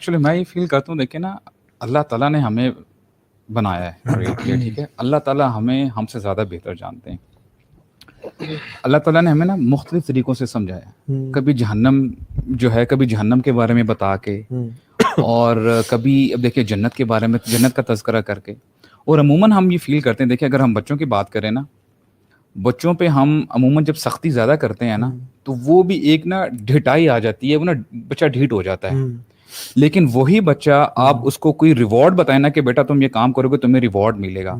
Actually میں یہ فیل کرتا ہوں، دیکھیں نا، اللہ تعالیٰ نے ہمیں بنایا ہے، ٹھیک ہے، اللہ تعالیٰ ہمیں ہم سے زیادہ بہتر جانتے ہیں. اللہ تعالیٰ نے ہمیں نا مختلف طریقوں سے سمجھایا، کبھی جہنم جو ہے، کبھی جہنم کے بارے میں بتا کے، اور کبھی اب دیکھیں جنت کے بارے میں، جنت کا تذکرہ کر کے. اور عموماً ہم یہ فیل کرتے ہیں، دیکھیں اگر ہم بچوں کی بات کریں نا، بچوں پہ ہم عموماً جب سختی زیادہ کرتے ہیں نا تو وہ بھی ایک نا ڈھٹائی آ جاتی ہے، وہ نا بچہ ڈھیٹ ہو جاتا ہے. لیکن وہی بچہ آپ اس کو کوئی ریوارڈ بتائیں نا کہ بیٹا تم یہ کام کرو گے تمہیں ریوارڈ ملے گا،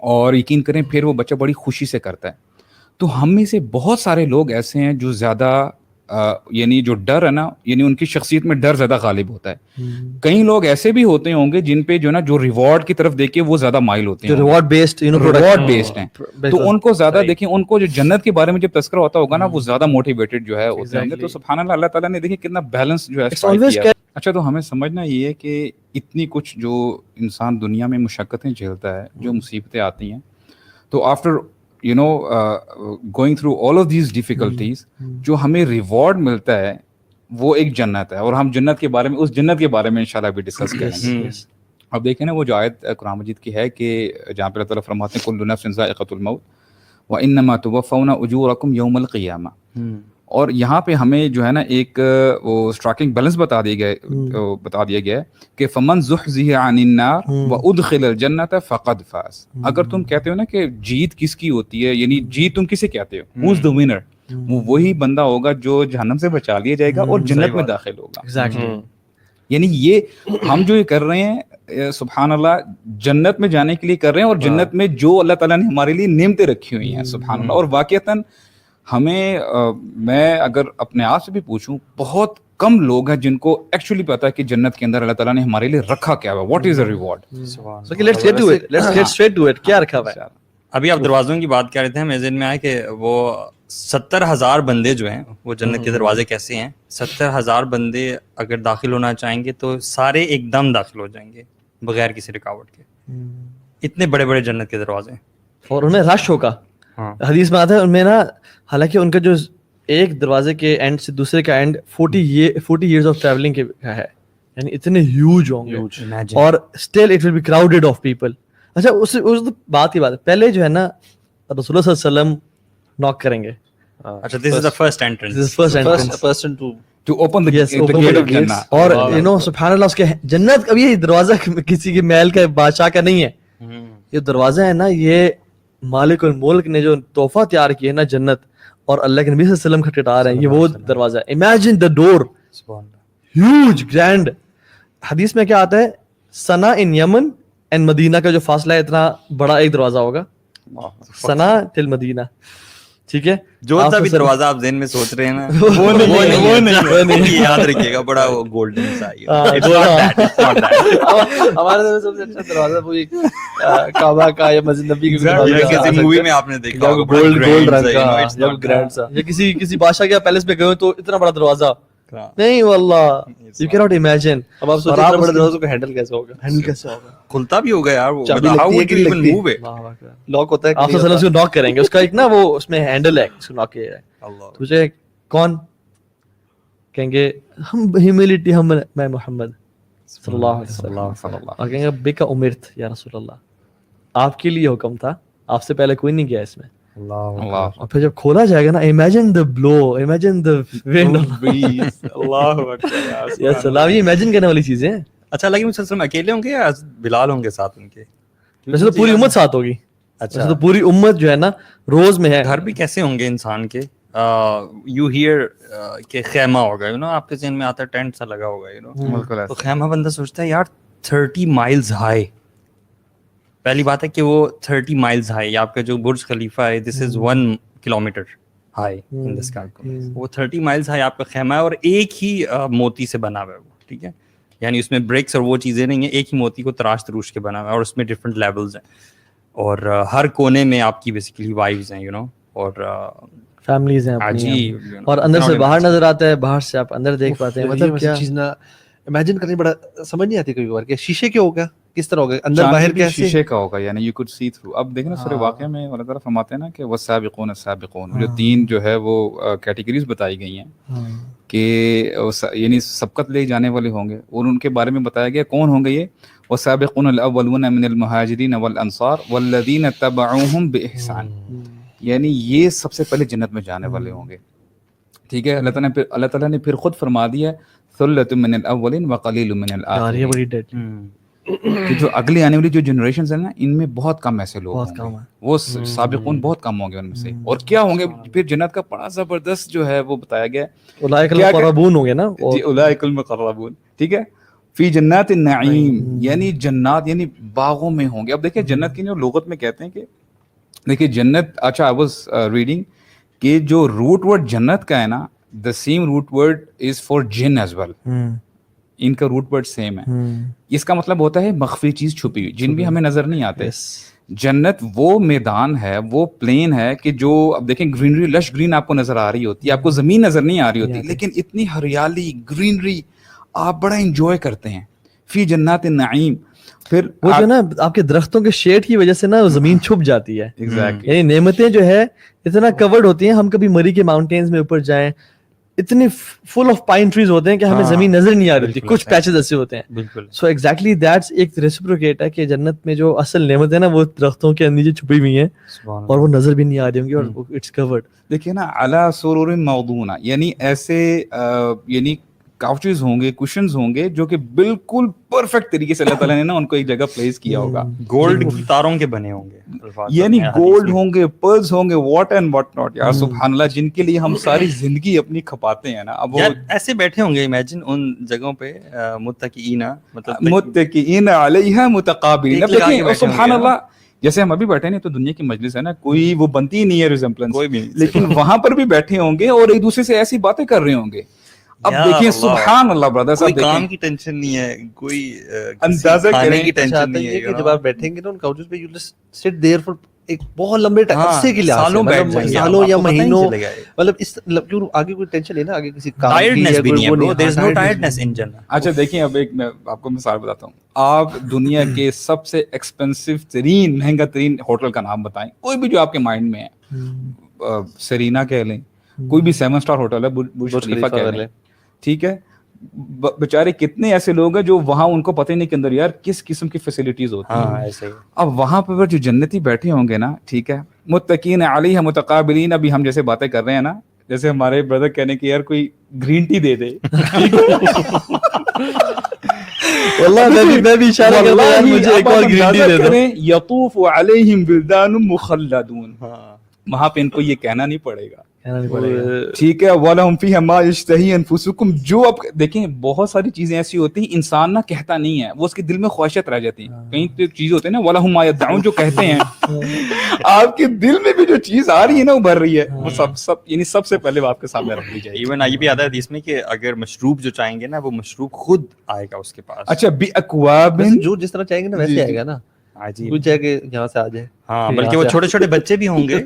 اور یقین کریں پھر وہ بچہ بڑی خوشی سے کرتا ہے. تو ہم میں سے بہت سارے لوگ ایسے ہیں جو زیادہ یعنی جو ڈر ہے نا، یعنی ان کی شخصیت میں ڈر زیادہ غالب ہوتا ہے. کئی لوگ ایسے بھی ہوتے ہوں گے جن پہ جو نا جو ریوارڈ کی طرف دیکھ کے وہ زیادہ مائل ہوتے ہیں، ریوارڈ بیسڈ ہیں. تو ان کو زیادہ دیکھیں، ان کو جو جنت کے بارے میں جب تذکرہ ہوتا ہوگا نا وہ زیادہ موٹیویٹڈ جو ہے ہوتے ہیں گے. تو سبحان اللہ، اللہ تعالیٰ نے دیکھیں کتنا بیلنس جو ہے اسٹرائک کیا. اچھا، تو ہمیں سمجھنا یہ ہے کہ اتنی کچھ جو انسان دنیا میں مشقتیں جھیلتا ہے، جو مصیبتیں آتی ہیں، تو after going through all of these difficulties جو ہمیں ریوارڈ ملتا ہے وہ ایک جنت ہے. اور ہم جنت کے بارے میں، اس جنت کے بارے میں انشاءاللہ بھی ڈسکس کریں گے. اب دیکھیں نا وہ جو آیت قرآن مجید کی ہے کہ جہاں پہ اللہ تعالیٰ فرماتے ہیں کل نفس ذائقۃ الموت وانما توفون اجورکم یوم القیامہ. اور یہاں پہ ہمیں جو ہے نا ایک وہ اسٹرائکنگ بیلنس بتا دیا گیا ہے کہ فمن زحزح عن النار وادخل الجنۃ فقد فاز. اگر تم کہتے ہو نا کہ جیت کس کی ہوتی ہے، یعنی جیت تم کسے کہتے ہو، who's the winner، وہ وہی بندہ ہوگا جو جہنم سے بچا لیا جائے گا اور جنت میں داخل ہوگا. یعنی یہ ہم جو یہ کر رہے ہیں سبحان اللہ جنت میں جانے کے لیے کر رہے ہیں، اور جنت میں جو اللہ تعالیٰ نے ہمارے لیے نعمتیں رکھی ہوئی ہیں سبحان اللہ. اور واقعتاً ہمیں میں اگر اپنے آپ سے بھی پوچھوں، بہت کم لوگ ہیں جن کو ایکچولی پتا ہے کہ جنت کے اندر اللہ تعالیٰ نے ہمارے لیے رکھا کیا ہوا، what is a reward. Let's get straight to it. کیا رکھا ہوا ہے؟ ابھی آپ دروازوں کی بات کر رہے تھے، ہمیں ذہن میں آیا کہ وہ 70,000 بندے جو ہیں، وہ جنت کے دروازے کیسے ہیں، 70,000 بندے اگر داخل ہونا چاہیں گے تو سارے ایک دم داخل ہو جائیں گے بغیر کسی رکاوٹ کے. اتنے بڑے بڑے جنت کے دروازے ہیں، اور انہیں رش ہوگا. حدیث میں آتا ہے ان میں نا، حالانکہ ان کا جو ایک دروازے کے اینڈ سے دوسرے کا اینڈ 40 years آف ٹریولنگ کا ہے، یعنی اتنے ہیوج ہوں گے، اور still it will be crowded of people. اچھا، اس بات کی بات ہے، پہلے جو ہے نا رسول اللہ صلی اللہ علیہ وسلم ناک کریں گے. اچھا، this is the first entrance. This is first person to open the gate of Jannah. اور you know سبحان اللہ، اس کے جنت اب یہ دروازہ کسی کے محل کا بادشاہ کا نہیں ہے، یہ دروازہ ہے نا، یہ مالک الملک نے جو تحفہ تیار کیا ہے نا جنت، اور اللہ کے نبی صلی اللہ علیہ وسلم کا ٹٹار ہے، یہ وہ دروازہ ہے. Imagine the door, huge grand. حدیث میں کیا آتا ہے، سنا ان یمن اینڈ مدینہ کا جو فاصلہ ہے اتنا بڑا ایک دروازہ ہوگا، سنا ٹل مدینہ. ٹھیک ہے، جو سا بھی دروازہ آپ ذہن میں سوچ رہے ہیں نا، وہ نہیں یاد رکھیے گا، بڑا وہ گولڈن سا ہے. ہمارے سب سے اچھا دروازہ وہی کعبہ کا یا مسجد نبی کا، کسی مووی میں آپ نے دیکھا ہوگا گولڈ رنگ کا گرینڈ سا، یا کسی بادشاہ کے پیلس میں گئے تو اتنا بڑا دروازہ نہیں، واللہ یو کینٹ امیجن. اب آپ سوچیں اتنے بڑے دروازے کو ہینڈل کیسے ہوگا، کھلتا بھی ہوگا یار، وہ how would you even move it؟ Lock ہوتا ہے، آپ صلی اللہ علیہ وسلم کو ناک کریں گے، اس کا ایک نا وہ اس میں ہینڈل ہے، اس کو ناک کیا ہے. تجھے کون کہیں گے، ہم ہیوملٹی، ہم میں محمد صلی اللہ علیہ وسلم، اور کہیں گے بک امرت یا رسول اللہ، آپ کے لیے حکم تھا، آپ سے پہلے کوئی نہیں گیا اس میں. اور پھر جب کھولا جائے گا نا، imagine the blue, imagine the ونڈ، اللہ اکبر یا سلام، یہ امیجن کرنے والی چیزیں ہیں. اچھا، لیکن مسلسل اکیلے ہوں گے یا بلال ہوں گے ساتھ ان کے؟ ویسے تو پوری امت ساتھ ہوگی. اچھا، تو پوری امت جو ہے نا روز میں ہے. گھر بھی کیسے ہوں گے انسان کے؟ یو ہیئر کہ خیمہ ہوگا، یو نو، آپ کے ذہن میں آتا ہے ٹینٹ سا لگا ہوگا، یو نو، تو خیمہ بندہ سوچتا ہے یار 30 miles ہائی. پہلی بات ہے کہ وہ 30 miles ہائی، آپ کا جو برج خلیفہ ہے دس از 1 kilometer high in the sky, وہ 30 miles ہائی آپ کا خیمہ ہے، اور ایک ہی موتی سے بنا ہوا ہے وہ. ٹھیک ہے، یعنی اس میں بریکس اور وہ چیزیں نہیں ہیں، ایک ہی موتی کو تراش تروش کے بنا ہوا ہے، اور اس میں ڈفرینٹ لیولز ہیں، اور ہر کونے میں آپ کی بیسیکلی وائفز ہیں، یو نو، اور فیملیز ہیں اپنی، اور اندر سے باہر نظر آتا ہے، باہر سے آپ اندر دیکھ پاتے ہیں. مطلب کیا چیز نا امیجن کرنے بڑا سمجھ نہیں آتی کبھی بار کہ شیشے کے ہوگا کس طرح ہوگا, اندر باہر کیسے شیشے کا ہوگا, یعنی یو کوڈ سی تھرو. اب دیکھیں نا سورہ واقعہ میں اللہ تعالیٰ فرماتے ہیں نا کہ والسابقون السابقون, جو 3 جو ہے وہ کیٹیگریز بتائی گئی ہیں کہ یعنی سبقت لے جانے والے ہوں گے, اور ان کے بارے میں بتایا گیا کون ہوں گے یہ, والسابقون الاولون من المہاجرین والانصار والذین تبعوہم باحسان, یعنی یہ سب سے پہلے جنت میں جانے والے ہوں گے. ٹھیک ہے, اللہ تعالیٰ نے پھر خود فرما دیا ثلۃ من الاولین وقلیل من الاخرین, کہ جو اگلی آنے والی جو جنریشنز ہیں نا ان میں بہت کم ایسے لوگ ہوں گے, وہ سابقون بہت کم ہوں گے ان میں سے. اور کیا ہوں گے پھر جنت کا بڑا زبردست جو ہے وہ بتایا گیا, اولئک المقربون ہوں گے نا, جی اولئک المقربون. ٹھیک ہے, فی جنات النعیم, یعنی جنات یعنی باغوں میں ہوں گے. اب دیکھیں جنت کی جو لغت میں کہتے ہیں کہ دیکھیے جنت, اچھا آئی واز ریڈنگ کہ جو روٹ ورڈ جنت کا ہے نا, the same root word is for jinn as well. ان کا روٹ ورڈ سیم ہے. اس کا مطلب ہوتا ہے مخفی چیز چھپی ہوئی, جن بھی ہمیں نظر نہیں آتے. جنت وہ میدان ہے, وہ پلین ہے کہ جو اب دیکھیں گرینری, لش گرین آپ کو نظر آ رہی ہوتی ہے, آپ کو زمین نظر نہیں آ رہی ہوتی, لیکن اتنی ہریالی گرینری آپ بڑا انجوائے کرتے ہیں. فی جنات النعیم, پھر وہ جو نا آپ کے درختوں کے شیڈ کی وجہ سے نا زمین چھپ جاتی ہے. یعنی نعمتیں جو ہے اتنا کورڈ ہوتی ہیں, ہم کبھی مری کے ماؤنٹینز میں اوپر جائیں, اتنی فل آف پائن ٹریز ہوتے ہیں کہ ہمیں زمین نظر نہیں آ رہی ہوتی, کچھ پیچز ایسے ہوتے ہیں. بالکل. سو ایگزیکٹلی دیٹس ایک ریسپروکیٹ ہے کہ جنت میں جو اصل نعمت ہے نا وہ درختوں کے نیچے چھپی ہوئی ہیں اور وہ نظر بھی نہیں آ رہی ہوں گی, اور اٹس کورڈ. دیکھیے نا علی سرور موضونہ, یعنی ایسے یعنی کاؤچز ہوں گے, کشنز ہوں گے جو کہ بالکل پرفیکٹ طریقے سے اللہ تعالیٰ نے نا ان کو ایک جگہ پلیس کیا ہوگا. گولڈ کی تاروں کے بنے ہوں گے, یعنی گولڈ ہوں گے, پرلز ہوں گے, واٹ اینڈ واٹ ناٹ. یار سبحان اللہ, جن کے لیے ہم ساری زندگی اپنی کھپاتے ہیں نا, اب وہ ایسے بیٹھے ہوں گے امیجن ان جگہوں پہ متکئین, مطلب متکئین علیہا متقابلین. اب دیکھیں سبحان اللہ, جیسے ہم ابھی بیٹھے ہیں تو دنیا کی مجلس ہے نا, کوئی وہ بنتی نہیں ہے ریزمبلنس کوئی بھی, لیکن وہاں پر بھی بیٹھے ہوں گے اور ایک دوسرے سے ایسی باتیں کر رہے ہوں گے. اب دیکھیں سبحان اللہ برادر صاحب, کوئی کام کی ٹینشن نہیں ہے, کوئی اندازہ کھانے کی ٹینشن نہیں ہے. کہ جب آپ بیٹھیں گے نا ان کاؤچز پہ, یو جسٹ سٹ دیئر فار ایک بہت لمبے عرصے کے لیے, سالوں یا مہینوں, مطلب اس آگے کوئی ٹینشن نہیں نا, آگے کسی کام کی there is no tiredness in Jannah. اچھا دیکھیں اب ایک میں آپ کو مثال بتاتا ہوں. آپ دنیا کے سب سے ایکسپینسو ترین, مہنگا ترین ہوٹل کا نام بتائیں, کوئی بھی جو آپ کے مائنڈ میں ہے, سرینا کہہ لیں, کوئی بھی 7 اسٹار ہوٹل ہے, برج خلیفہ کہہ لیں. ٹھیک ہے, بیچارے کتنے ایسے لوگ ہیں جو وہاں ان کو پتہ نہیں کہ اندر یار کس قسم کی فیسلٹیز ہوتی ہیں. اب وہاں پہ جو جنتی بیٹھے ہوں گے نا, ٹھیک ہے, متقین علیہ متقابلین, ابھی ہم جیسے باتیں کر رہے ہیں نا, جیسے ہمارے بردر کہنے کہ یار کوئی گرین ٹی دے دے, واللہ میں بھی اشارہ کر رہا ہوں مجھے ایک اور گرین ٹی دے دو. یطوف علیہم ولدان مخلدون, وہاں پہ ان کو یہ کہنا نہیں پڑے گا. ٹھیک ہے, وَلَهُمْ فِيهَا مَا يَشْتَهِي أَنفُسُكُمْ, جو اب دیکھیں بہت ساری چیزیں ایسی ہوتی ہیں انسان نہ کہتا نہیں ہے, وہ اس کے دل میں خواہشات رہ جاتی ہیں. کئی تو چیز ہوتے ہیں نا وَلَهُمْ مَا يَدَّعُونَ, جو کہتے ہیں, آپ کے دل میں بھی جو چیز آ رہی ہے نا ابھر رہی ہے, وہ سب یعنی سب سے پہلے آپ کے سامنے رکھ لی جائے گی. ایون یہ بھی آتا ہے حدیث میں کہ اگر مشروب جو چاہیں گے نا, وہ مشروب خود آئے گا اس کے پاس. اچھا بِأَكْوَابٍ, جو جس طرح چاہیں گے نا ویسے آئے گا نا, کچھ جائے کہ یہاں سے آ جائے. ہاں, بلکہ وہ چھوٹے چھوٹے بچے بھی ہوں گے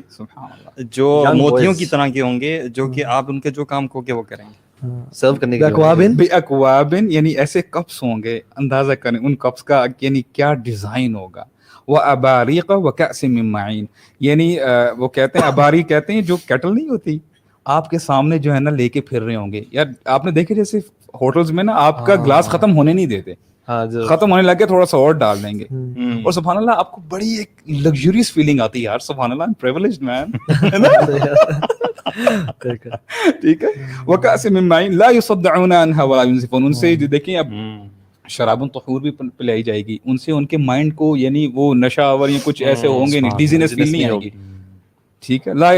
جو موتیوں کی طرح کے ہوں گے, جو کہ آپ ان کے جو کام کو کے وہ کریں گے سرو کرنے کے لیے. بِأَكْوَابٍ, یعنی ایسے کپس ہوں گے, اندازہ کریں ان کپس کا یعنی کیا ڈیزائن ہوگا. وَأَبَارِيقَ وَكَأْسٍ مِّن مَّعِينٍ, یعنی وہ کہتے ہیں اباری کہتے ہیں جو کیٹل نہیں ہوتی, آپ کے سامنے جو ہے نا لے کے پھر رہے ہوں گے. یار آپ نے دیکھے جیسے ہوٹلز میں نا آپ کا گلاس ختم ہونے نہیں دیتے, ختم ہونے لگے تھوڑا سا اور ڈال دیں گے, اور سبحان اللہ آپ کو بڑی ایک لگژریس فیلنگ آتی ہے. یار سبحان اللہ, پریویلیجڈ مین. ٹھیک ہے, وَكَأْسٍ مِّن مَّعِينٍ لَا يُصَدَّعُونَ عَنْهَا وَلَا يُنزِفُونَ, ان سے دیکھیں اب شراب طہور بھی پلائی جائے گی, ان سے ان کے مائنڈ کو یعنی وہ نشہ آور یا کچھ ایسے ہوں گے نہیں, ڈیزینس فیل نہیں آئے گی. ٹھیک ہے, لا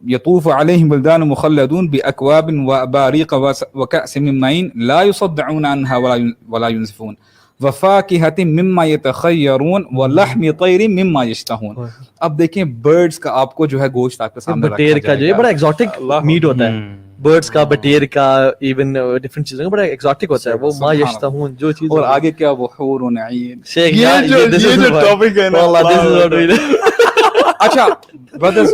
يطوف عليهم ولدان مخلدون بأكواب وأباريق وكأس من معين لا يصدعون عنها ولا ينزفون وفاكهة مما يتخيرون ولحم طير مما يشتهون. اب دیکھیں برڈز کا آپ کو جو ہے گوشت آپ کے سامنے رکھا جائے گا, کا جو یہ بڑا ایگزوٹک میٹ ہوتا ہے, برڈز کا, بٹیر کا, ایون ڈفرنٹ چیزوں کا بڑا ایگزوٹک ہوتا ہے وہ. ما یشتہون جو چیز, اور آگے کیا وہ حور و عین, یہ جو ٹاپک ہے نا. اچھا brothers,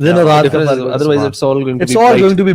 otherwise it's all going to it's be all bright. going to be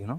you know,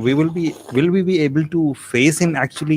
will we be able to face him actually?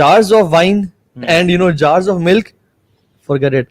jars of wine and you know jars of milk, forget it,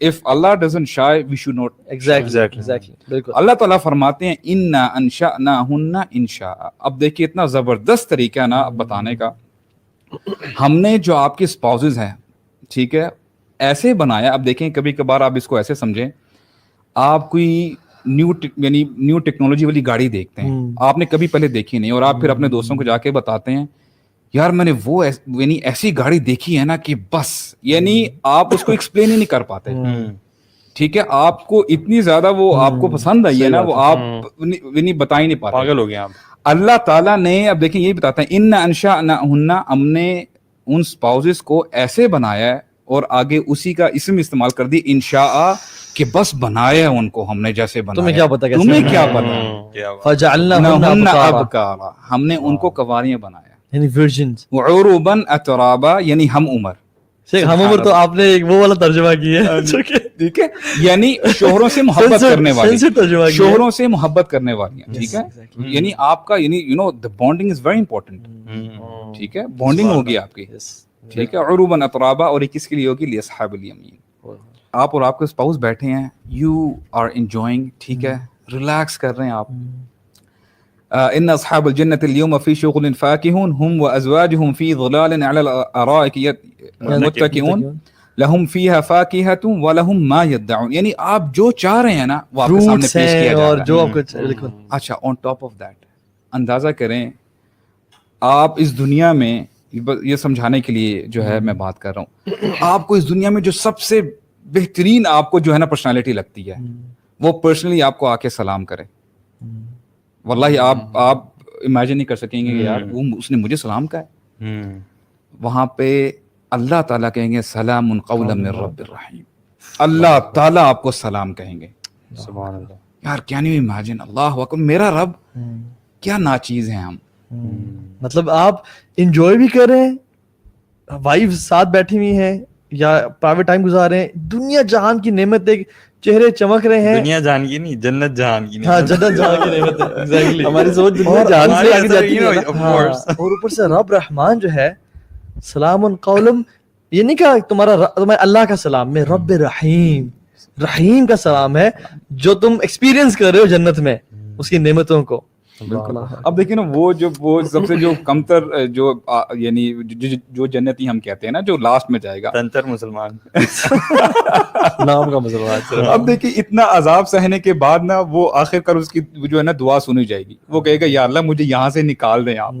if Allah doesn't shy we should not. exactly بالکل. اللہ تعالیٰ فرماتے ہیں انا انشأناہن انشاء. اب دیکھیے اتنا زبردست طریقہ ہے نا بتانے کا. ہم نے جو آپ کے اسپاؤزز ہیں ٹھیک ہے ایسے بنایا. اب دیکھیں کبھی کبھار آپ اس کو ایسے سمجھیں, آپ کوئی نیو ٹیکنالوجی والی گاڑی دیکھتے ہیں, آپ نے کبھی پہلے دیکھی نہیں, اور آپ پھر اپنے دوستوں کو جا کے بتاتے ہیں یار میں نے وہ یعنی ایسی گاڑی دیکھی ہے نا کہ بس یعنی آپ اس کو ایکسپلین ہی نہیں کر پاتے ٹھیک ہے. آپ کو اتنی زیادہ وہ آپ کو پسند آئی ہے نا وہ آپ بتا ہی نہیں پاتے, پاگل ہو گئے آپ. اللہ تعالیٰ نے اب دیکھیں یہی بتاتا ہے ان انشأناہن, ہم نے ان اسپاؤزز کو ایسے بنایا ہے, اور آگے اسی کا اسم استعمال کر دی انشاء کہ بس بنایا ان کو ہم نے جیسے بنایا. تمہیں کیا پتا, تمہیں کیا پتا. فجعلناہن ابکارا, ہم نے ان کو کنواریاں بنایا, یعنی ورجنز. وعربا اترابا یعنی ہم عمر. ہم عمر تو آپ نے ایک وہ والا ترجمہ کیا ہے ٹھیک ہے, یعنی شوہروں سے محبت کرنے والی, شوہروں سے محبت کرنے والی ہیں ٹھیک ہے. یعنی آپ کا یعنی you know the bonding is very important ٹھیک ہے, بانڈنگ ہوگی آپ کی ٹھیک ہے. عروبا اترابا, اور یہ کس کے لیے ہوگی لاصحاب الیمین. آپ اور آپ کے اسپاؤس بیٹھے ہیں, یو آر انجوائنگ ٹھیک ہے, ریلیکس کر رہے ہیں آپ. ان اصحاب الجنة اليوم في شغل فاكهون هم وازواجهم في ظلال على الارائك متكئون لهم فيها فاكهة ولهم ما يدعون. یعنی آپ جو چاہ رہے ہیں نا وہ آپ کے سامنے پیش کیا جا اور جو رہا آپ کو لکھو. اچھا on top of that اندازہ کریں آپ اس دنیا میں, یہ سمجھانے کے لیے جو ہے میں بات کر رہا ہوں, آپ کو اس دنیا میں جو سب سے بہترین آپ کو جو ہے نا پرسنالٹی لگتی ہے وہ پرسنلی آپ کو آ کے سلام کرے. واللہ آپ امیجن نہیں کر سکیں گے کہ یار وہ اس نے مجھے سلام کہا ہے. وہاں پہ اللہ تعالیٰ کہیں گے سلام قولا من رب الرحیم. اللہ تعالیٰ آپ کو سلام کہیں گے. سبحان اللہ. یار کیا نہیں امیجن, اللہ اکبر, میرا رب کیا ناچیز ہیں ہم. مطلب آپ انجوائے بھی کر رہے ہیں, وائف ساتھ بیٹھی ہوئی ہیں یا پرائیویٹ ٹائم گزار رہے ہیں, دنیا جہان کی نعمت ایک چہرے چمک رہے ہیں. دنیا جہان کی نہیں, جنت جہان کی. ہاں جنت جہان کی نعمت ہے. ایگزیکٹلی ہماری سوچ دنیا جہان سے آگے جاتی ہے. اور اوپر سے رب رحمان جو ہے سلام قولم, یہ نہیں کہا تمہارا اللہ کا سلام میں, رب رحیم, رحیم کا سلام ہے جو تم ایکسپیرینس کر رہے ہو جنت میں اس کی نعمتوں کو. اب دیکھیں نا وہ سب سے جو کمتر جو یعنی جو جنتی ہم کہتے ہیں نا جو لاسٹ میں جائے گا, تنتر مسلمان نام کا مسلمان. اب دیکھیے اتنا عذاب سہنے کے بعد نا وہ آخر کار اس کی جو ہے نا دعا سنی جائے گی. وہ کہے گا یا اللہ مجھے یہاں سے نکال دیں آپ.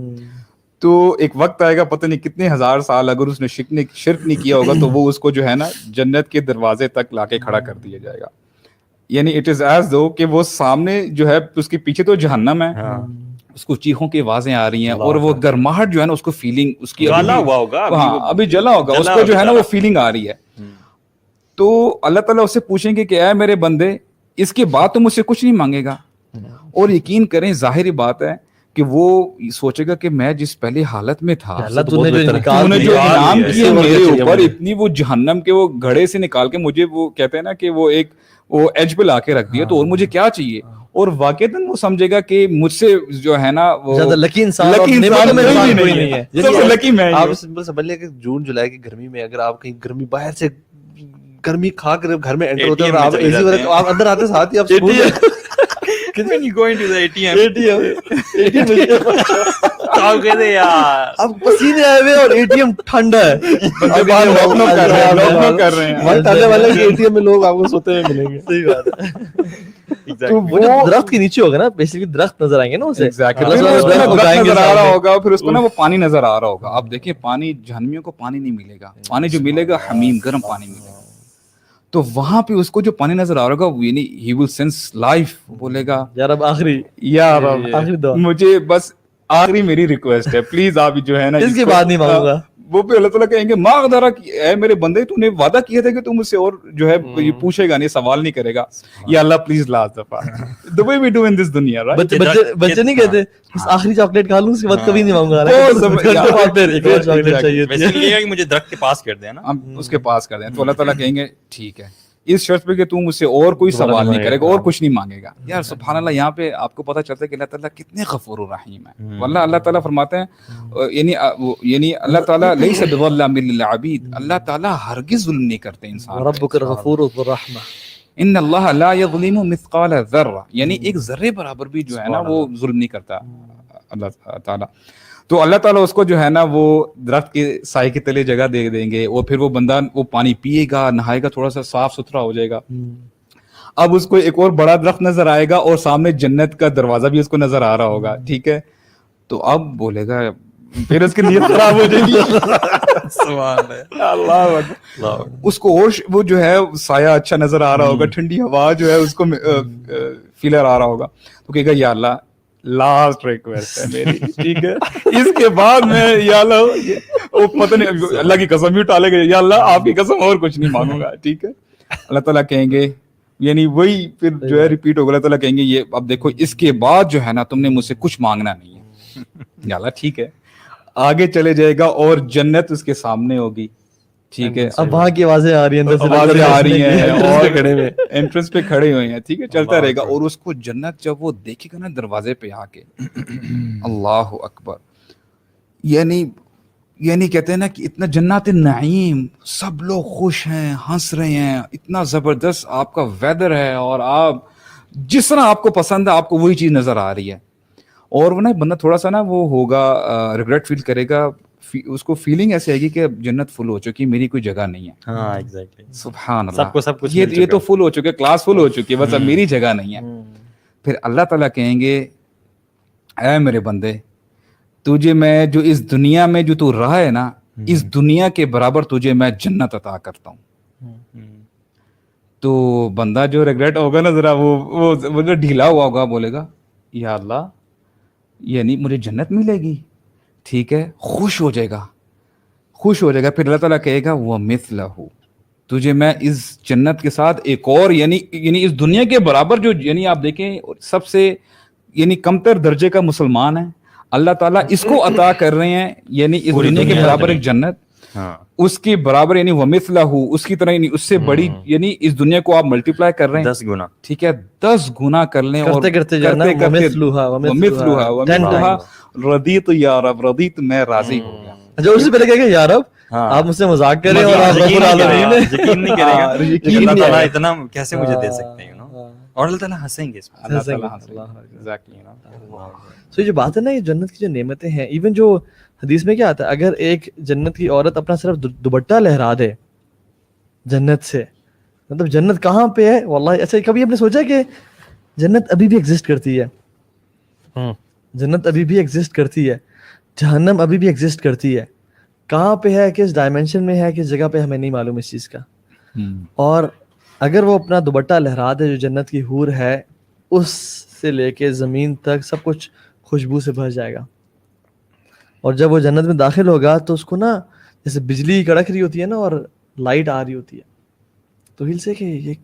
تو ایک وقت آئے گا پتہ نہیں کتنے ہزار سال اگر اس نے شرک نہیں کیا ہوگا تو وہ اس کو جو ہے نا جنت کے دروازے تک لا کے کھڑا کر دیا جائے گا. یعنی اٹ از ایز دو کہ وہ سامنے جو ہے اس کے پیچھے تو جہنم ہے, اس کو چیخوں کی آوازیں آ رہی ہیں اور وہ گرماہٹ جو ہے نا اس کو فیلنگ اس کی جلا ہوا ہوگا, ہاں ابھی جلا ہوگا, اس کو جو ہے نا وہ فیلنگ آ رہی ہے. تو اللہ تعالیٰ اس سے پوچھیں گے کہ اے میرے بندے اس کے بعد تو مجھ سے کچھ نہیں مانگے گا. اور یقین کریں ظاہری بات ہے کہ وہ سوچے گا کہ میں جس پہلے حالت میں تھا تو نے جو انعام کیے میرے اوپر اتنی وہ جہنم کے وہ گھڑے سے نکال کے مجھے وہ کہتے ہیں نا کہ وہ ایک وہ ایج پہ لا کے رکھ دیا, تو اور مجھے کیا چاہیے. اور واقعتاً وہ سمجھے گا کہ مجھ سے جو ہے نا وہ لکی انسان نہیں ہے. لکی میں آپ سمجھ لیں کہ جون جولائی کی گرمی میں اگر آپ کہیں گرمی باہر سے گرمی کھا کر گھر میں انٹر ہوتے ہیں, آپ اندر آتے ساتھ ہی آپ When you go into the ATM آپ کہتے یار اب پسینے آئے ہوئے اور ATM ٹھنڈا ہے, ATM میں لوگ آپ کو سوتے ہوئے ملیں گے. صحیح بات ہے. تو وہ درخت کے نیچے ہوگا نا بیسیکلی, درخت نظر آئیں گے نا اسے, نظر آ رہا ہوگا, پھر اس کو نا وہ پانی نظر آ رہا ہوگا. آپ دیکھیں پانی, جہنمیوں کو پانی نہیں ملے گا, پانی جو ملے گا حمیم گرم پانی ملے گا. تو وہاں پہ اس کو جو پانی نظر آ رہا ہوگا یعنی he will sense life, بولے گا یار اب آخری مجھے بس آخری میری ریکویسٹ ہے پلیز آپ جو ہے نا اس کے بعد نہیں مانگوں گا. وہ پہ اللہ تعالیٰ کہیں گے ما غدرا اے میرے بندے تو نے وعدہ کیا تھا کہ تم مجھ سے اور جو ہے پوچھے گا نہیں, سوال نہیں کرے گا. یا اللہ پلیز لاسٹ دفعہ the way we do in this دنیا, right? بچے نہیں کہتے بس آخری چاکلیٹ کھا لوں اس کے بعد کبھی نہیں مانگوں گا, مجھے درخت کے پاس کر دیں نا, ہم اس کے پاس کر دیں. تو اللہ تعالیٰ کہیں گے ٹھیک ہے اس شرط پہ کہ تو مجھ سے اور کوئی سوال نہیں کرے گا اور کچھ نہیں مانگے گا. یار سبحان اللہ, یہاں پہ آپ کو پتہ چلتا ہے کہ اللہ تعالیٰ کتنے غفور الرحیم ہے. واللہ اللہ تعالیٰ فرماتے ہیں یعنی اللہ تعالیٰ لیس بظلام للعبید, اللہ تعالیٰ ہرگز ظلم نہیں کرتے انسان. ربک الغفور ذو الرحمہ, ان اللہ لا یظلم مثقال ذرہ, یعنی ایک ذرے برابر بھی جو ہے نا وہ ظلم نہیں کرتا اللہ تعالیٰ. تو اللہ تعالیٰ اس کو جو ہے نا وہ درخت کے سائے کے تلے جگہ دے دیں گے, اور پھر وہ بندہ وہ پانی پیے گا, نہائے گا, تھوڑا سا صاف ستھرا ہو جائے گا. اب اس کو ایک اور بڑا درخت نظر آئے گا اور سامنے جنت کا دروازہ بھی اس کو نظر آ رہا ہوگا, ٹھیک ہے. تو اب بولے گا, پھر اس کی نیت خراب ہو جائے گی. اللہ اکبر. اس کو اور وہ جو ہے سایہ اچھا نظر آ رہا ہوگا, ٹھنڈی ہوا جو ہے اس کو فیلر آ رہا ہوگا. تو کہے گا یا اللہ لاسٹ ریکویسٹ ہے میری, ٹھیک ہے, اس کے بعد میں یا اللہ وہ پتہ نہیں اللہ کی قسم بھی اٹھا لے گا, یا اللہ آپ کی قسم اور کچھ نہیں مانگوں گا, ٹھیک ہے. اللہ تعالیٰ کہیں گے, یعنی وہی پھر جو ہے ریپیٹ ہوگا. اللہ تعالیٰ کہیں گے یہ اب دیکھو اس کے بعد جو ہے نا تم نے مجھ سے کچھ مانگنا نہیں ہے. یا اللہ ٹھیک ہے, آگے چلے جائے گا اور جنت اس کے سامنے ہوگی, ٹھیک ہے. اب وہاں کی آوازیں آ رہی ہیں, آوازیں آ رہی ہیں اور انٹرنس پہ کھڑے ہوئے ہیں, ٹھیک ہے, چلتا رہے گا. اور اس کو جنت جب وہ دیکھے گا نا دروازے پہ آ کے, اللہ اکبر, یعنی کہتے ہیں نا کہ اتنا جنات نعیم, سب لوگ خوش ہیں, ہنس رہے ہیں, اتنا زبردست آپ کا ویدر ہے, اور آپ جس طرح آپ کو پسند ہے آپ کو وہی چیز نظر آ رہی ہے. اور وہ نا بندہ تھوڑا سا نا وہ ہوگا, ریگریٹ فیل کرے گا, اس کو فیلنگ ایسے آئے گی کہ جنت فل ہو چکی, میری کوئی جگہ نہیں ہے. ہاں ایگزیکٹلی, سبحان اللہ, سب کچھ یہ تو فل ہو چکے, کلاس فل ہو چکی ہے, بس اب میری جگہ نہیں ہے. پھر اللہ تعالیٰ کہیں گے, اے میرے بندے, تجھے میں جو اس دنیا میں جو تو رہا ہے نا, اس دنیا کے برابر تجھے میں جنت عطا کرتا ہوں. تو بندہ جو ریگریٹ ہوگا نا ذرا وہ جو ڈھیلا ہوا ہوگا, بولے گا یا اللہ یعنی مجھے جنت ملے گی, ٹھیک ہے, خوش ہو جائے گا. پھر اللہ تعالیٰ کہے گا وَمِثْلَهُ, تجھے میں اس جنت کے ساتھ ایک اور یعنی اس دنیا کے برابر جو, یعنی آپ دیکھیں سب سے یعنی کمتر درجے کا مسلمان ہے, اللہ تعالیٰ اس کو عطا کر رہے ہیں, یعنی اس دنیا کے برابر ایک جنت, اس کے برابر یعنی وَمِثْلَهُ, اس کی طرح یعنی اس سے بڑی, یعنی اس دنیا کو آپ ملٹیپلائی کر رہے ہیں 10 گنا, ٹھیک ہے, 10 گنا کر لیں, اور کرتے رضیت یا رب, رضیت میں راضی ہو گیا. جو اس سے پہلے کہے گا یا رب آپ مجھ سے مذاق کریں اور آپ رب العالمین یقین نہیں کرے گا, اللہ تعالیٰ اتنا کیسے مجھے دے سکتے ہیں, اور اللہ تعالیٰ ہنسیں گے اس پر. اللہ تعالیٰ ایگزیکٹلی. سو یہ جو بات ہے نا, یہ جنت کی جو نعمتیں ہیں, ایون جو حدیث میں کیا آتا ہے, اگر ایک جنت کی عورت اپنا صرف دوپٹہ لہرا دے جنت سے, مطلب جنت کہاں پہ ہے واللہ. اچھا کبھی آپ نے سوچا کہ جنت ابھی بھی ایگزسٹ کرتی ہے, جنت ابھی بھی ایگزسٹ کرتی ہے, جہنم ابھی بھی ایگزسٹ کرتی ہے, کہاں پہ ہے, کس ڈائمینشن میں ہے, کس جگہ پہ, ہمیں نہیں معلوم اس چیز کا. اور اگر وہ اپنا دوپٹہ لہرا دے جو جنت کی حور ہے, اس سے لے کے زمین تک سب کچھ خوشبو سے بھر جائے گا. اور جب وہ جنت میں داخل ہوگا تو اس کو نا جیسے بجلی کڑک رہی ہوتی ہے نا اور لائٹ آ رہی ہوتی ہے, تو ہل سے کہ یہ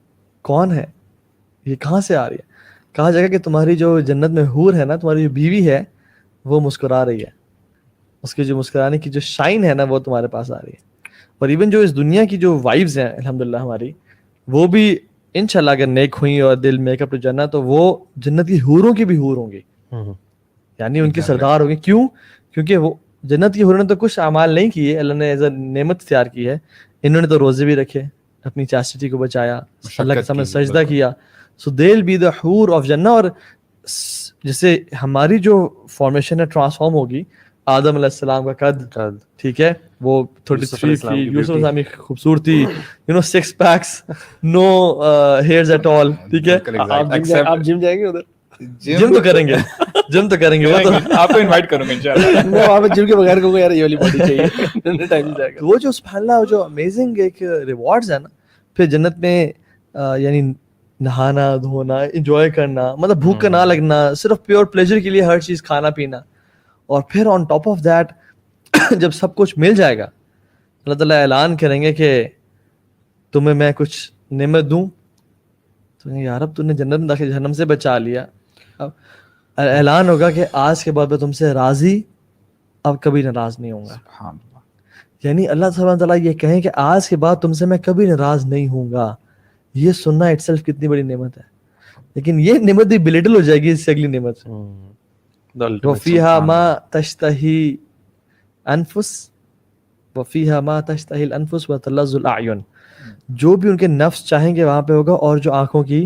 کون ہے, یہ کہاں سے آ رہی ہے. کہا جائے گا کہ تمہاری جو جنت میں حور ہے نا, تمہاری جو بیوی ہے وہ مسکرا رہی ہے, اس کی جو مسکرانے کی جو شائن ہے نا وہ تمہارے پاس آ رہی ہے. اور ایون جو اس دنیا کی جو وائبز ہیں الحمدللہ ہماری, وہ بھی انشاءاللہ اگر نیک ہوئیں اور دل میک اپ ٹو جنت, تو وہ جنت کی حوروں کی بھی حور ہوں گی, یعنی ان کی سردار ہوں گی. کیوں؟ کیونکہ وہ جنت کی حوروں نے تو کچھ اعمال نہیں کیے, اللہ نے ایز اے نعمت اختیار کی ہے. انہوں نے تو روزے بھی رکھے, اپنی چاسٹی کو بچایا, اللہ کے سامنے سجدہ کیا. سو they'll be the حور آف جنہ. اور جیسے ہماری جو فارمیشن ہے ٹرانسفارم ہوگی, آدم علیہ السلام کا قد, ٹھیک ہے, وہ 33 تھی, یوسف السلام کی خوبصورتی, six packs, no hairs at all, ٹھیک ہے. آپ جم جائیں گے ادھر, جم تو کریں گے, جم تو کریں گے, وہ تو آپ کو انوائٹ کروں گا انشاءاللہ. میں وہاں پہ جم کے بغیر کہوں گا یار یہ والی باڈی چاہیے, ٹائم نہیں جائے گا. وہ جو سبحان اللہ جو امیزنگ ایک ریوارڈز ہے نا, پھر جنت میں یعنی نہانا دھونا, انجوائے کرنا, مطلب بھوک کا نہ لگنا, صرف پیور پلیجر کے لیے ہر چیز کھانا پینا. اور پھر آن ٹاپ آف دیٹ جب سب کچھ مل جائے گا, اللہ تعالیٰ اعلان کریں گے کہ تمہیں میں کچھ نعمت دوں, تو یا رب تو نے جنت میں داخل جہنم سے بچا لیا. اب اعلان ہوگا کہ آج کے بعد میں تم سے راضی, اب کبھی ناراض نہیں ہوں گا. یعنی اللہ سبحانہ تعالیٰ یہ کہیں کہ آج کے بعد تم سے میں کبھی ناراض نہیں ہوں گا. یہ سننا اٹ سیلف کتنی بڑی نعمت ہے. لیکن یہ نعمت بھی بلیٹل ہو جائے گی اس سے اگلی نعمت سے. وَفِيهَا مَا تَشْتَهِي أَنفُسُ وَفِيهَا مَا تَشْتَهِي الْأَنفُسُ وَتَلَذُّ الْأَعْيُنُ. جو بھی ان کے نفس چاہیں گے وہاں پہ ہوگا, اور جو آنکھوں کی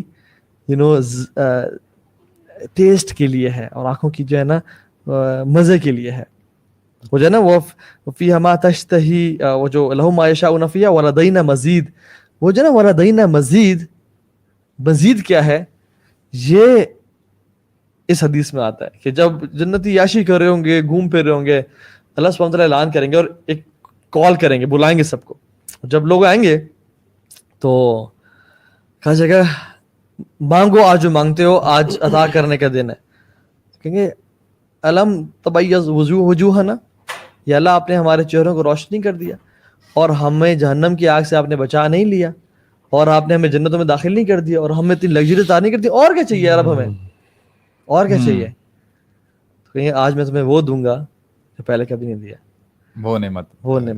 ٹیسٹ کے لیے ہے, اور آنکھوں کی جو ہے نا مزے کے لیے ہے. وہ جو ہے نا وَفِيهَا مَا تَشْتَهِي, وہ جو لَهُم مَا يَشَاءُونَ فِيهَا وَلَدَيْنَا مَزِيدٌ, وہ جو ہے نا وَلَدَيْنَا مَزِيدٌ, مزید کیا ہے یہ اس حدیث میں آتا ہے کہ جب جنتی عیاشی کر رہے ہوں گے, گھوم پھر رہے ہوں گے, اللہ سبحانہ وتعالیٰ اعلان کریں گے اور ایک کال کریں گے, بلائیں گے سب کو. جب لوگ آئیں گے تو کہا جائے گا مانگو آج جو مانگتے ہو, آج عطا کرنے کا دن ہے. کہیں گے الم تبیض وجوہنا, یا اللہ آپ نے ہمارے چہروں کو روشنی کر دیا, اور ہمیں جہنم کی آگ سے آپ نے بچا نہیں لیا, اور آپ نے ہمیں جنتوں میں داخل نہیں کر دیا, اور ہمیں اتنی لگژری عطا نہیں کر دی, اور کیا چاہیے رب ہمیں, اور کیا چاہیے. تو کہیں آج میں تمہیں وہ دوں گا جو پہلے کبھی نہیں دیا, وہ نعمت.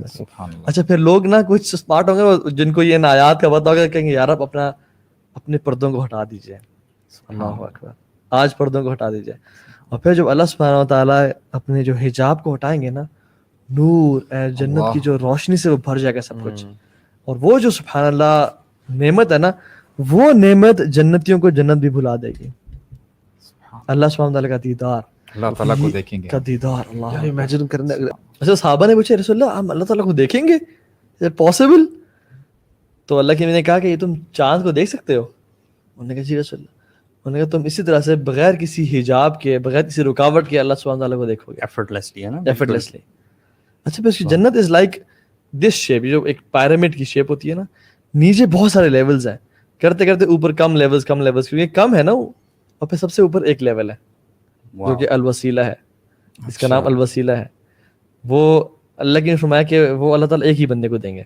سبحان اللہ. اچھا پھر لوگ نا کچھ اسمارٹ ہوں گے جن کو یہ آیات کا پتہ ہوگا, کہیں گے یار اب اپنے پردوں کو ہٹا دیجیے. اللہ اکبر, آج پردوں کو ہٹا دیجیے. اور پھر جب اللہ سبحانہ وتعالیٰ اپنے جو حجاب کو ہٹائیں گے نا, نور جنت کی جو روشنی سے وہ بھر جائے گا سب کچھ. اور وہ جو سبحان اللہ نعمت ہے نا, وہ نعمت جنتیوں کو جنت بھی بھلا دے گی. اللہ سبحانہ وتعالیٰ کا دیدار, اللہ تعالیٰ کو دیکھیں گے کا دیدار. اللہ امیجن کرنے. اچھا صحابہ نے پوچھا رسول اللہ ہم اللہ تعالیٰ کو دیکھیں گے, پاسبل؟ تو اللہ کے نے کہا کہ یہ تم چاند کو دیکھ سکتے ہو؟ انہوں نے کہا جی رسول اللہ. انہوں نے کہا تم اسی طرح سے بغیر کسی حجاب کے, بغیر کسی رکاوٹ کے اللہ سبحانہ وتعالیٰ کو دیکھو گے, ایفرٹلیسلی ہے نا, ایفرٹلیسلی. اچھا پھر اس کی جنت از لائک دس شیپ, جو ایک پیرامڈ کی شیپ ہوتی ہے نا, نیچے بہت سارے لیولز ہیں, کرتے کرتے اوپر کم لیولز, کیونکہ کم ہے نا وہ, اور پھر سب سے اوپر ایک لیول ہے جو کہ الوسیلہ ہے. اس کا نام الوسیلہ ہے. وہ اللہ کی نے فرمایا کہ وہ اللہ تعالیٰ ایک ہی بندے کو دیں گے,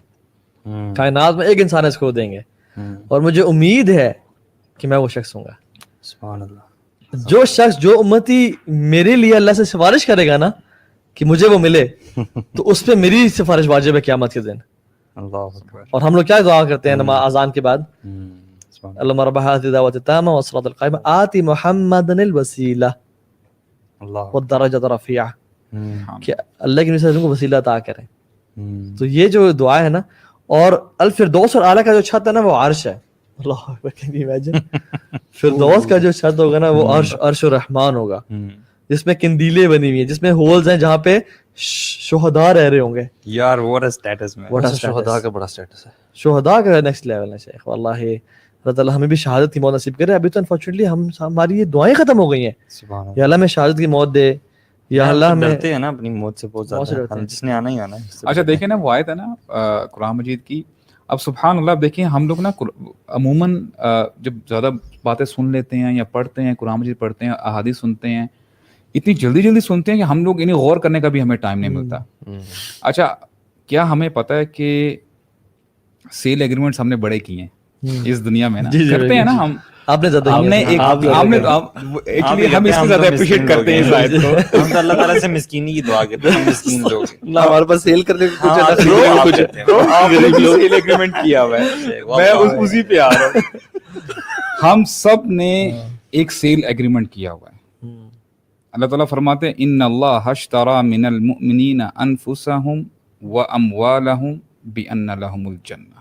کائنات میں ایک انسان اس کو دیں گے, اور مجھے امید ہے کہ میں وہ شخص ہوں گا. سبحان اللہ. جو شخص, جو امتی میرے لیے اللہ سے سفارش کرے گا نا کہ مجھے وہ ملے, تو اس پہ میری سفارش واجب ہے قیامت کے دن. اللہ اکبر. اور ہم لوگ کیا دعا کرتے ہیں نماز اذان کے بعد, اللہم رب هذه الدعوۃ التامہ والصلاۃ القائمہ آت محمدا الوسیلہ والدرجۃ الرفیعہ, کہ اللہ کی نسبت کو وسیلہ عطا کریں. تو یہ جو دعا ہے نا, اور الفردوس اور اعلیٰ کا جو چھت ہے نا وہ عرش ہے. اللہ اکبر, کین یو امیجن, فردوس کا جو چھت ہوگا نا وہ عرش الرحمان ہوگا, جس میں کندیلیں بنی ہوئی ہیں, جس میں ہولز ہیں جہاں پہ شہداء رہ رہے ہوں گے. یار what a status man. شہداء کا بڑا سٹیٹس ہے, شہداء کا نیکسٹ لیول ہے شیخ. واللہ اللہ تعالیٰ ہمیں بھی شہادت کی موت نصیب کرے. ابھی تو انفارچونیٹلی ہماری یہ دعائیں ختم ہو گئی ہیں. یا اللہ میں شہادت کی موت دے, یا اللہ ہمیں ڈرتے ہیں نا اپنی موت سے بہت زیادہ, جس نے آنا ہی آنا ہے. اچھا دیکھیں نا وہ آیت ہے نا قرآن مجید کی, اب سبحان اللہ دیکھیں ہم لوگ نا عموماً جب زیادہ باتیں سن لیتے ہیں یا پڑھتے ہیں, قرآن مجید پڑھتے ہیں, احادیث سنتے ہیں, اتنی جلدی سنتے ہیں کہ ہم لوگ انہیں غور کرنے کا بھی ہمیں ٹائم نہیں ملتا. اچھا کیا ہمیں پتہ ہے کہ سیل ایگریمنٹس ہم نے بڑے کیے ہیں اس دنیا میں نا, کرتے ہیں نا ہم. آپ نے زیادہ ہم نے ایکچولی ہم اس کو زیادہ اپریشیٹ کرتے ہیں اس آیت کو. ہم تو اللہ تعالیٰ سے مسکینی کی دعا کرتے ہیں, مسکین لوگ. ہمارے پاس سیل کرنے کو کچھ سیل ایگریمنٹ کیا ہوا ہے, میں اسی پہ آ رہا ہوں. ہم سب نے ایک سیل ایگریمنٹ کیا ہوا ہے. اللہ تعالیٰ فرماتے ہیں ان اللہ اشتری من المؤمنین انفسهم واموالهم بان لهم الجنہ.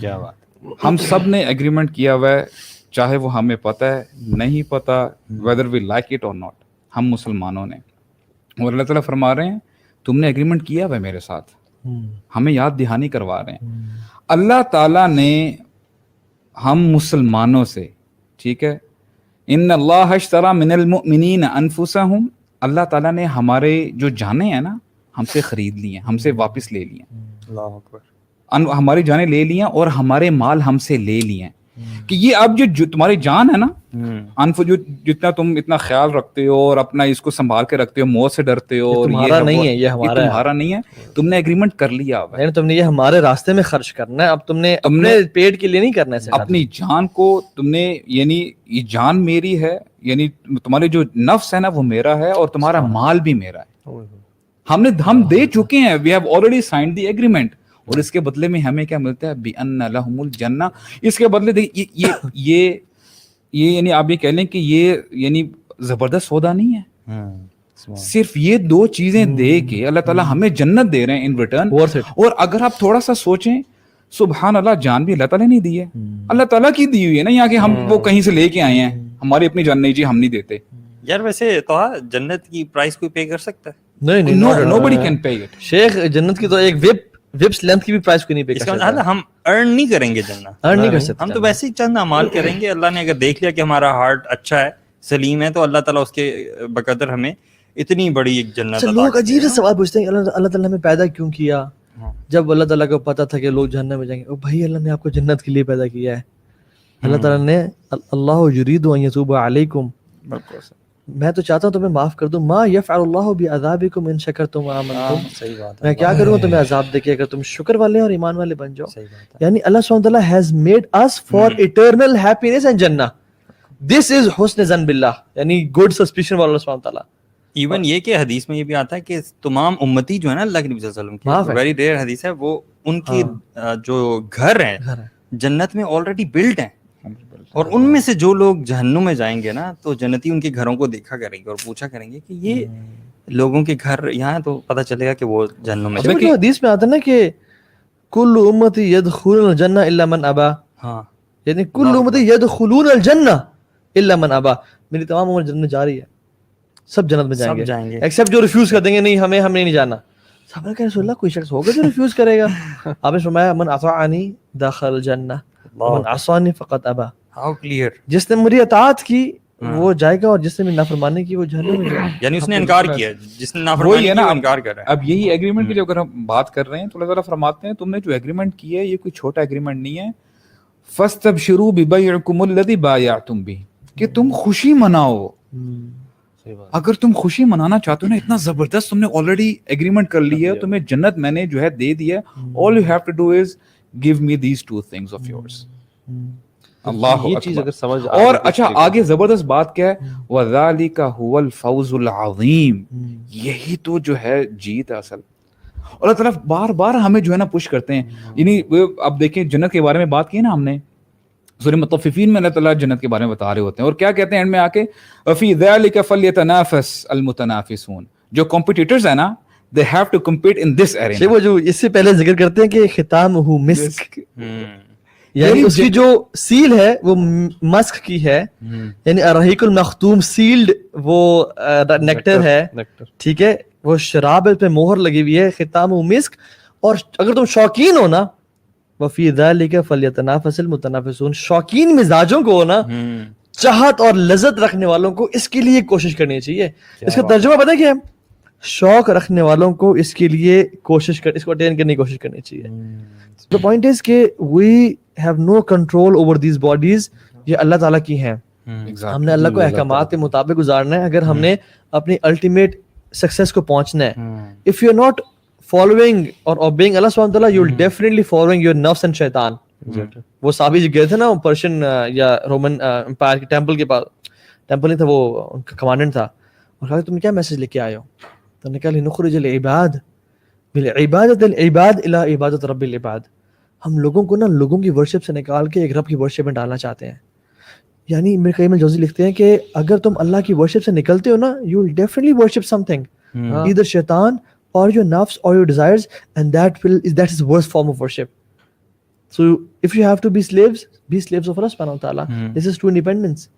کیا بات. ہم سب نے ایگریمنٹ کیا ہوا ہے, چاہے وہ ہمیں پتہ ہے نہیں پتہ, ویدر وی لائک اٹ اور ناٹ, ہم مسلمانوں نے. اور اللہ تعالیٰ فرما رہے ہیں تم نے ایگریمنٹ کیا ہوا ہے میرے ساتھ, ہمیں یاد دہانی کروا رہے ہیں. اللہ تعالیٰ نے ہم مسلمانوں سے, ٹھیک ہے, ان اللہ اشتری من المؤمنین انفسهم, اللہ تعالیٰ نے ہمارے جو جانیں ہیں نا ہم سے خرید لی ہیں, ہم سے واپس لے لی ہیں. اللہ اکبر. ہماری جانیں لے لی ہیں اور ہمارے مال ہم سے لے لیے ہیں. کہ یہ اب جو تمہاری جان ہے نا, جو جتنا تم اتنا خیال رکھتے ہو اور اپنا اس کو سنبھال کے رکھتے ہو, موت سے ڈرتے ہو, تمہارا نہیں ہے, یہ تمہارا نہیں ہے, تم نے ایگریمنٹ کر لیا ہوا ہے. تم نے یہ ہمارے راستے میں خرچ کرنا ہے, اب تم نے اپنے پیٹ کے لیے نہیں کرنا ہے, اپنی جان کو تم نے, یعنی یہ جان میری ہے, یعنی تمہارے جو نفس ہے نا وہ میرا ہے, اور تمہارا مال بھی میرا ہے. ہم دے چکے ہیں, we have already signed the agreement. اور اس کے بدلے میں ہمیں کیا ملتا ہے بِأَنَّ لَهُمُ الْجَنَّةَ. اس کے بدلے دیکھیے یہ یعنی آپ یہ کہہ لیں کہ یہ یعنی زبردست سودا نہیں ہے. صرف یہ دو چیزیں دے کے اللہ تعالیٰ ہمیں جنت دے رہے ہیں ان ریٹرن. اور اگر آپ تھوڑا سا سوچیں سبحان اللہ, جان بھی اللہ تعالیٰ نے دی ہے, اللہ تعالیٰ کی دی ہوئی ہے نا, یہاں کہ ہم وہ کہیں سے لے کے آئے ہیں, ہماری اپنی جان نہیں جی ہم نہیں دیتے. یار ویسے تو جنت کی پرائس کوئی پے کر سکتا ہے؟ نہیں, nobody can pay it. شیخ جنت کی تو ایک وپس لینتھ کی بھی پرائس کو نہیں پے کر سکتا. ہم ارن نہیں کریں گے جنت, ارن نہیں کر سکتے. ہم تو ویسے ہی چند اعمال کریں گے. اللہ نے اگر دیکھ لیا کہ ہمارا ہارٹ اچھا ہے, سلیم ہے, تو اللہ تعالیٰ اس کے بقدر ہمیں اتنی بڑی ایک جنت. لوگ عجیب سے سوال پوچھتے ہیں اللہ تعالیٰ ہمیں پیدا کیوں کیا, جب اللہ تعالیٰ کو پتا تھا کہ لوگ جہنم میں جائیں گے. بھائی اللہ نے آپ کو جنت کے لیے پیدا کیا ہے. اللہ تعالیٰ نے اللہ یرید ان یتوب علیکم, میں تو چاہتا ہوں تمہیں معاف کر دوں. ما یفعل اللہ بعذابکم ان شکرتم وآمنتم, صحیح بات ہے. میں کیا کروں تمہیں عذاب دے کے اگر تم شکر والے اور ایمان والے بن جاؤ. یعنی اللہ سبحانہ وتعالی has made us for eternal happiness and جنہ. دس از حسن ظن باللہ, یعنی گڈ سسپیشن والا اللہ سبحانہ وتعالی. ایون یہ کہ حدیث میں یہ بھی آتا ہے کہ تمام امتی جو ہے نا اللہ کے نبی صلی اللہ علیہ وسلم کی, ویری ریئر حدیث ہے, وہ ان کی جو گھر ہیں جنت میں آلریڈی بلڈ ہیں, اور ان میں سے جو لوگ جہنم میں جائیں گے نا تو جنتی ان کے گھروں کو دیکھا کریں گے اور پوچھا کریں گے کہ یہ لوگوں کے گھر یہاں ہیں, تو پتہ چلے گا کہ وہ جہنم میں جائیں گے. حدیث میں آتا ہے نا کہ کل امتی یدخلون الجنہ الا من ابا, ہاں یعنی کل امتی یدخلون الجنہ الا من ابا, میری تمام امت جنت میں جا رہی ہے, سب جنت میں جائیں گے ایکسیپٹ جو ریفیوز کر دیں گے, نہیں ہمیں نہیں جانا. صحابہ کہ رسول اللہ کوئی شخص ہوگا جو ریفیوز کرے گا؟ آپ نے فرمایا من اطاعنی دخل الجنہ ومن عصانی فقط ابا. How clear. جس نے میری اطاعت کی وہ جائے گا, اور جس نے میری نافرمانی کی وہ جہنم میں جائے گا. یعنی اس نے انکار کیا, جس نے نافرمانی کی وہ انکار کر رہا ہے. اب یہی ایگریمنٹ کی جو اگر ہم بات کر رہے ہیں تو اللہ تعالیٰ فرماتے ہیں تم نے جو ایگریمنٹ کی ہے یہ کوئی چھوٹا ایگریمنٹ نہیں ہے. فاستبشروا ببیعکم الذی بایعتم بہ, کہ تم خوشی مناؤ. اگر تم خوشی منانا چاہتے ہو نا, اتنا زبردست تم نے آلریڈی ایگریمنٹ کر لی ہے, تمہیں جنت میں نے جو ہے دے دی ہے. All you have to do is give me these two things of yours. Allah یہ چیز اگر سمجھ اور اچھا آگے زبردست بات کیا ہے, وَذَلِكَ هُوَ الْفَوْزُ الْعَظِيمُ, یہی تو جو ہے جیت ہے اصل. اللہ تعالیٰ بار بار ہمیں جو ہے نا پش کرتے ہیں. یعنی اب دیکھیں جنت کے بارے میں بات کی نا ہم نے, سورہ مطففین میں اللہ تعالیٰ جنت کے بارے میں بتا رہے ہوتے ہیں, اور کیا کہتے ہیں اینڈ میں آ کے فِي ذَلِكَ فَلْيَتَنَافَسِ الْمُتَنَافِسُونَ, جو کمپٹیٹرز ہیں نا they have to compete in this arena. وہ جو اس سے پہلے ذکر کرتے ہیں کہ ختامہ مسک, یعنی اس کی جو سیل ہے وہ مسک کی ہے, یعنی الرحیق المختوم سیلڈ وہ نیکٹر ہے, ٹھیک ہے, وہ شراب پہ مہر لگی ہوئی ہے, ختامہ مسک. اور اگر تم شوقین ہو نا, وفی ذالک فلیتنافس المتنافسون, شوقین مزاجوں کو نا, چاہت اور لذت رکھنے والوں کو اس کے لیے کوشش کرنی چاہیے. اس کا ترجمہ پتہ کیا ہے؟ شوق رکھنے والوں کو اس کے لیے کوشش کر, اس کو اٹین کرنے کی کوشش کرنی چاہیے. The point is کہ we have no control over these bodies, یہ اللہ تعالیٰ کی ہیں. ہم نے اللہ کو احکامات کے مطابق گزارنا ہے اگر ہم نے اپنی الٹیمیٹ سکسیس کو پہنچنا ہے. If you are not following or obeying Allah subhanahu wa ta'ala, you will definitely following your nafs and shaitan. وہ صحابی جو گئے تھے نا پرشین یا رومن امپائر کے ٹیمپل کے پاس, ٹیمپل نہیں تھا وہ ان کا کمانڈنٹ تھا, اور کہا تم کیا میسج لے کے آئے ہو؟ تو نے کہا لنخرج العباد بالعبادت العباد الى عبادت رب العباد, ہم لوگوں کو نا لوگوں کی ورشپ سے نکال کے ایک رب کی ورشپ میں ڈالنا چاہتے ہیں. یعنی میرے قیم الجوزی لکھتے ہیں کہ اگر تم اللہ کی ورشپ سے نکلتے ہو نا, you will definitely worship something, either shaitan or your nafs or your desires, and that is worst form of worship. So if you have to be slaves of Allah subhanahu wa ta'ala. This is true independence,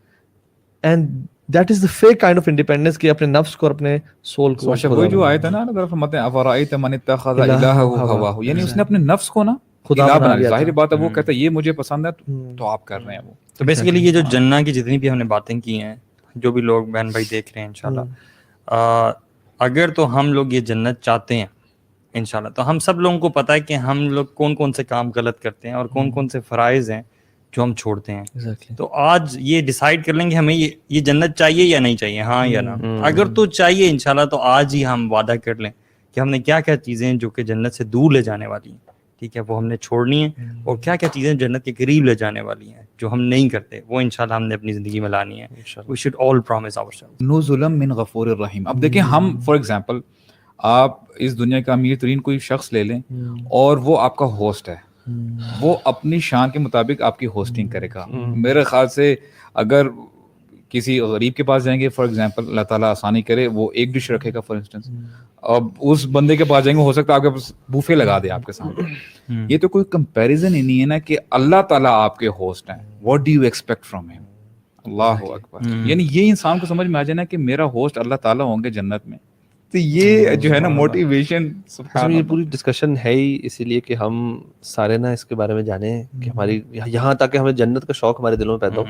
and that is the fake kind of independence کہ اپنے نفس کو اور اپنے civil کو. وہی جو آیت ہے نا اللہ فرماتے ہیں افرأیت من اتخذ الہہ ہواہ, یعنی اس نے اپنے نفس کو نا خدا بنا لیا. ظاہر بات ہے وہ کہتا ہے یہ مجھے پسند ہے تو آپ کر رہے ہیں وہ. تو بیسیکلی یہ جو جنہ کی جتنی بھی ہم نے باتیں کی ہیں, جو بھی لوگ بہن بھائی دیکھ رہے ہیں انشاءاللہ, اگر تو ہم لوگ یہ جنت چاہتے ہیں انشاءاللہ, تو ہم سب لوگوں کو پتہ ہے کہ ہم لوگ کون کون سے کام غلط کرتے ہیں اور کون کون سے فرائض ہیں جو ہم چھوڑتے ہیں. تو آج یہ ڈیسائیڈ کر لیں گے ہمیں یہ جنت چاہیے یا نہیں چاہیے, ہاں یا نہ. اگر تو چاہیے انشاءاللہ تو آج ہی ہم وعدہ کر لیں کہ ہم نے کیا کیا چیزیں جو کہ جنت سے دور لے جانے والی ہیں, ٹھیک ہے, وہ ہم نے چھوڑنی ہیں, اور کیا کیا چیزیں جنت کے قریب لے جانے والی ہیں جو ہم نہیں کرتے, وہ انشاءاللہ ہم نے اپنی زندگی میں لانی ہے. We should all promise ourselves. نزلا من غفور الرحیم. اب دیکھیں ہم فار ایگزامپل آپ اس دنیا کا امیر ترین کوئی شخص لے لیں اور وہ آپ کا ہوسٹ ہے, وہ اپنی شان کے مطابق آپ کی ہوسٹنگ کرے گا. میرے خیال سے اگر کسی غریب کے پاس جائیں گے فار ایگزامپل, اللہ تعالیٰ آسانی کرے, وہ ایک ڈش رکھے گا فار انسٹنس, اب اس بندے کے پاس جائیں گے ہو سکتا ہے آپ کے پاس بوفے لگا دے آپ کے سامنے. یہ تو کوئی کمپیریزن ہی نہیں ہے نا کہ اللہ تعالیٰ آپ کے ہوسٹ ہیں. What do you expect from ہم؟ اللہ اکبر. یعنی یہ انسان کو سمجھ میں آ جائے نا کہ میرا ہوسٹ اللہ تعالیٰ ہوں گے جنت میں, تو یہ جو ہے نا موٹیویشن. یہ پوری ڈسکشن ہے ہی اسی لیے کہ ہم سارے نا اس کے بارے میں جانیں کہ ہماری یہاں تک کہ ہمیں جنت کا شوق ہمارے دلوں میں پیدا ہو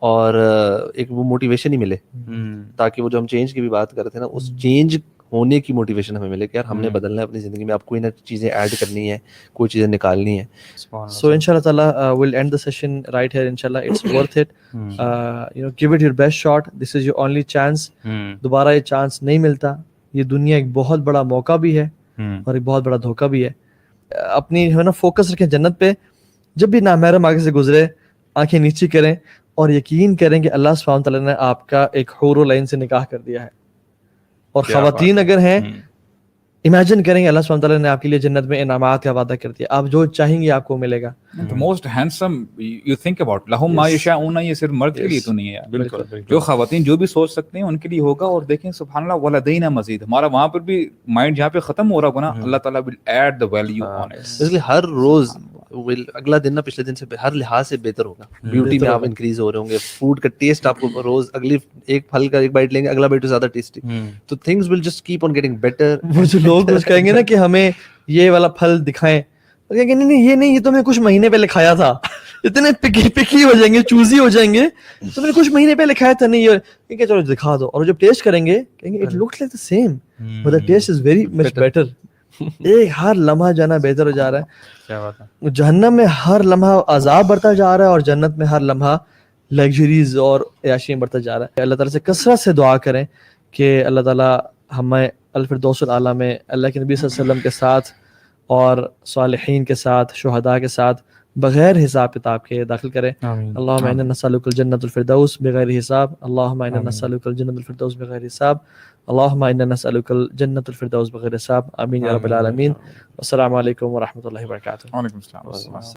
اور ایک وہ موٹیویشن ہی ملے, تاکہ وہ جو ہم چینج کی بھی بات کر رہے تھے نا, اس چینج ہونے کی موٹیویشن ہمیں ملے کہ یار ہم نے بدلنا ہے اپنی زندگی میں, آپ کوئی نہ چیزیں ایڈ کرنی ہے, کوئی چیزیں نکالنی ہے. So inshallah ta'ala we'll end the session right here. Inshallah it's worth it. Give it your best shot. This is your only chance. دوبارہ یہ چانس نہیں ملتا. یہ دنیا ایک بہت بڑا موقع بھی ہے اور ایک بہت بڑا دھوکہ بھی ہے. اپنی ہے نا فوکس رکھیں جنت پہ. جب بھی نامحرم آگے سے گزرے آنکھیں نیچی کریں اور یقین کریں کہ اللہ سبحانہ تعالیٰ نے آپ کا ایک حور العین سے نکاح کر دیا ہے. اور خواتین اگر ہیں امیجن کریں گے اللہ سبحانہ تعالیٰ نے آپ کے لیے جنت میں انعامات کا وعدہ کر دیا, آپ جو چاہیں گے آپ کو ملے گا. The most handsome you think about لہم ما یشاءون, یہ صرف مرد کے لیے تو نہیں ہے یار, بالکل جو خواتین جو بھی سوچ سکتے ہیں ان کے لیے ہوگا. اور دیکھیں سبحان اللہ ولدینا مزید, ہمارا وہاں پر بھی مائنڈ جہاں پہ ختم ہو رہا ہوگا نا, اللہ تعالیٰ will add the value on it. اس لیے ہر روز اگلا دن نا پچھلے دن سے ہر لحاظ سے بہتر ہوگا. بیوٹی میں آپ انکریز ہو رہے ہوں گے, فوڈ کا ٹیسٹ آپ کو روز اگلی ایک پھل کا ایک بائٹ لیں گے, اگلا بائٹ زیادہ ٹیسٹی, تو things will just keep on getting better. وہ جو لوگ کچھ کہیں گے نا کہ ہمیں یہ والا پھل دکھائیں, کہیں گے نہیں یہ نہیں, یہ تو میں کچھ مہینے پہلے کھایا تھا. اتنے پکی ہو جائیں گے, چوزی ہو جائیں گے, تو میں نے کچھ مہینے پہلے کھایا تھا. نہیں یہ کہ چلو دکھا دو, اور جب ٹیسٹ کریں گے کہیں گے it looks like the same but the test is very much better. ایک ہر لمحہ جانا بہتر ہو جا رہا ہے. کیا بات ہے. جہنم میں ہر لمحہ عذاب بڑھتا جا رہا ہے اور جنت میں ہر لمحہ لگژریز اور عیاشیاں بڑھتا جا رہا ہے. اللہ تعالیٰ سے کثرت سے دعا کریں کہ اللہ تعالیٰ ہمیں الفردوس الاعلیٰ میں اللہ کے نبی صلی اللہ علیہ وسلم کے ساتھ اور صالحین کے ساتھ, شہداء کے ساتھ بغیر حساب کتاب کے داخل کرے. اللہم انا نسألک الجنۃ الفردوس بغیر حساب. اللہم انا نسألک الجنۃ الفردوس بغیر حساب. اللہم انا نسألک الجنۃ الفردوس بغیر حساب. آمین یا رب العالمین. السلام علیکم ورحمۃ اللہ وبرکاتہ. وعلیکم السلام.